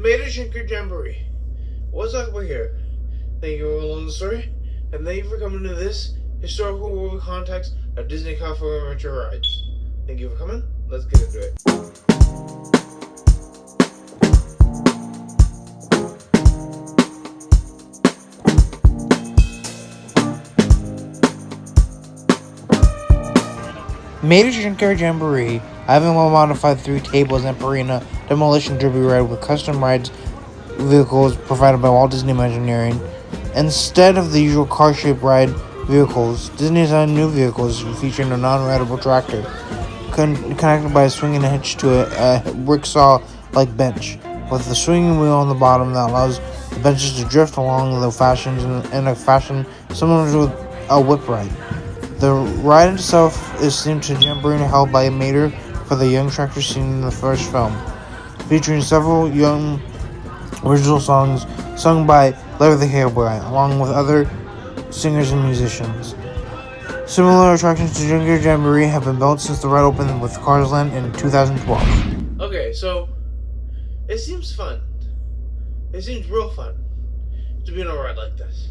Junkyard Jamboree. What's up over here? Thank you for following the story, and thank you for coming to this historical world context of Disney California Adventure Rides. Thank you for coming. Let's get into it. Junkyard Jamboree, having a modified 3 tables and arena demolition derby ride with custom rides vehicles provided by Walt Disney Imagineering. Instead of the usual car-shaped ride vehicles, Disney designed new vehicles featuring a non-rideable tractor connected by a swinging hitch to a rickshaw-like bench, with a swinging wheel on the bottom that allows the benches to drift along the fashions in a fashion similar to a whip ride. The ride itself is themed to Jamboree held by Mater for the young tractor scene in the first film, featuring several young original songs sung by Larry the Cable Guy, along with other singers and musicians. Similar attractions to Junkyard Jamboree have been built since the ride opened with Cars Land in 2012. Okay, so it seems fun. It seems real fun to be on a ride like this.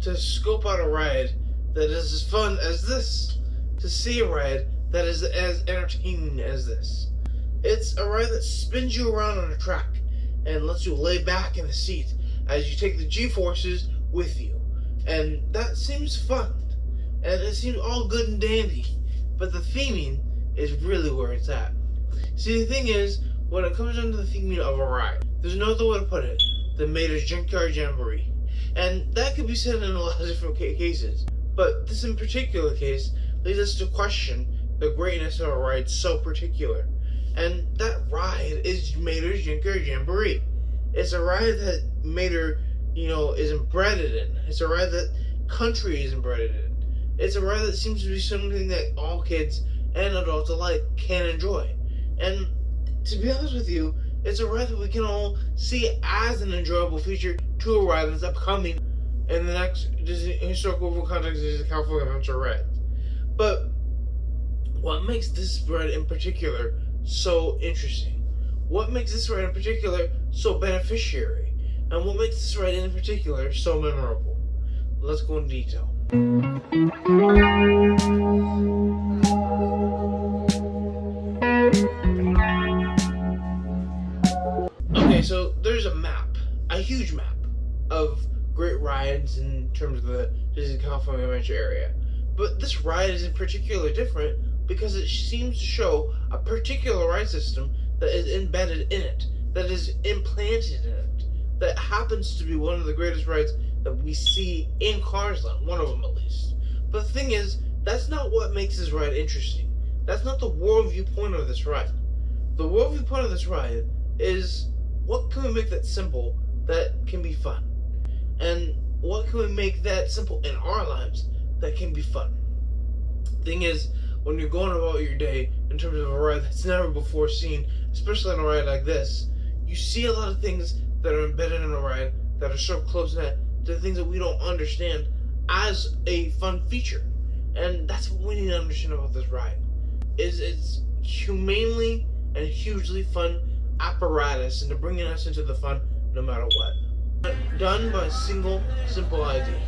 To scope out a ride that is as fun as this. To see a ride that is as entertaining as this. It's a ride that spins you around on a track and lets you lay back in the seat as you take the G-forces with you. And that seems fun. And it seems all good and dandy. But the theming is really where it's at. See, the thing is, when it comes down to the theming of a ride, there's no other way to put it than Mater's Junkyard Jamboree. And that could be said in a lot of different cases. But this in particular case leads us to question the greatness of a ride so particular. And that ride is Mater's Junkyard Jamboree. It's a ride that Mater, is embedded in. It's a ride that country is embedded in. It's a ride that seems to be something that all kids and adults alike can enjoy. And to be honest with you, it's a ride that we can all see as an enjoyable feature to a ride that's upcoming in the next Disney historical context is the California Adventure Ride. But what makes this ride in particular so interesting? What makes this ride in particular so beneficiary? And what makes this ride in particular so memorable? Let's go into detail. Okay, so there's a map, a huge map of great rides in terms of the Disney California Adventure area. But this ride is in particular different because it seems to show a particular ride system that is embedded in it, that is implanted in it, that happens to be one of the greatest rides that we see in Cars Land, one of them at least. But the thing is, that's not what makes this ride interesting. That's not the worldview point of this ride. The worldview point of this ride is, what can we make that simple that can be fun? And what can we make that simple in our lives that can be fun? Thing is, when you're going about your day in terms of a ride that's never before seen, especially on a ride like this, you see a lot of things that are embedded in a ride that are so close-knit to the things that we don't understand as a fun feature. And that's what we need to understand about this ride. It's humanely and hugely fun apparatus into bringing us into the fun no matter what. Done by a single, simple idea.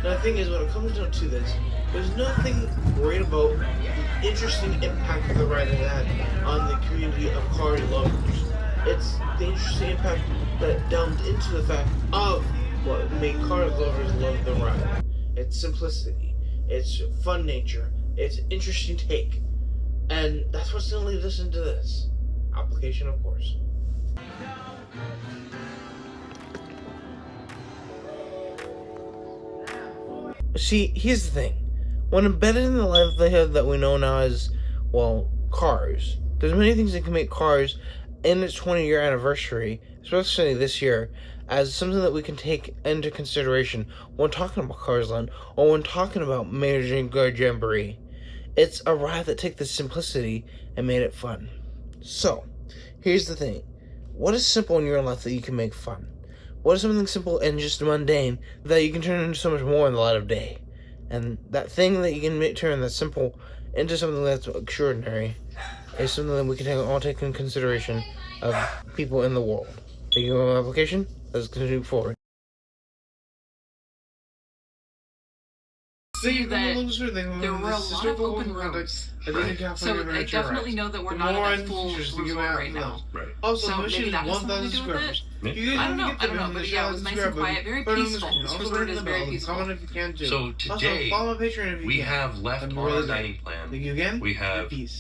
Now the thing is, when it comes down to this, there's nothing great about the interesting impact of the ride has had on the community of Cars lovers. It's the interesting impact that delved into the fact of what made Cars lovers love the ride. Its simplicity, its fun nature, its interesting take. And that's what's going to lead us into this. Application, of course. See, here's the thing. When embedded in the livelihood that we know now as, Cars, there's many things that can make Cars in its 20-year anniversary, especially this year, as something that we can take into consideration when talking about Cars Land or when talking about Mater Junkyard Jamboree. It's a ride that took the simplicity and made it fun. So, here's the thing. What is simple in your life that you can make fun? What is something simple and just mundane that you can turn into so much more in the light of day? And that thing that you can turn that's simple into something that's extraordinary is something that we can all take in consideration of people in the world. Thank you for my application. Let's continue forward. See that there were a lot of open rooms. So I definitely know that we're not at a full resort right now. Right. Also, So the mission maybe is that has something 1,000 to do square with meters. it? You guys I don't know, can but yeah, it was nice and quiet, very peaceful. This resort is very peaceful. Comment if you can too. So today, also, follow my Patreon if you we can. have left I'm on really our good. dining plan. Thank you again. We have Peace.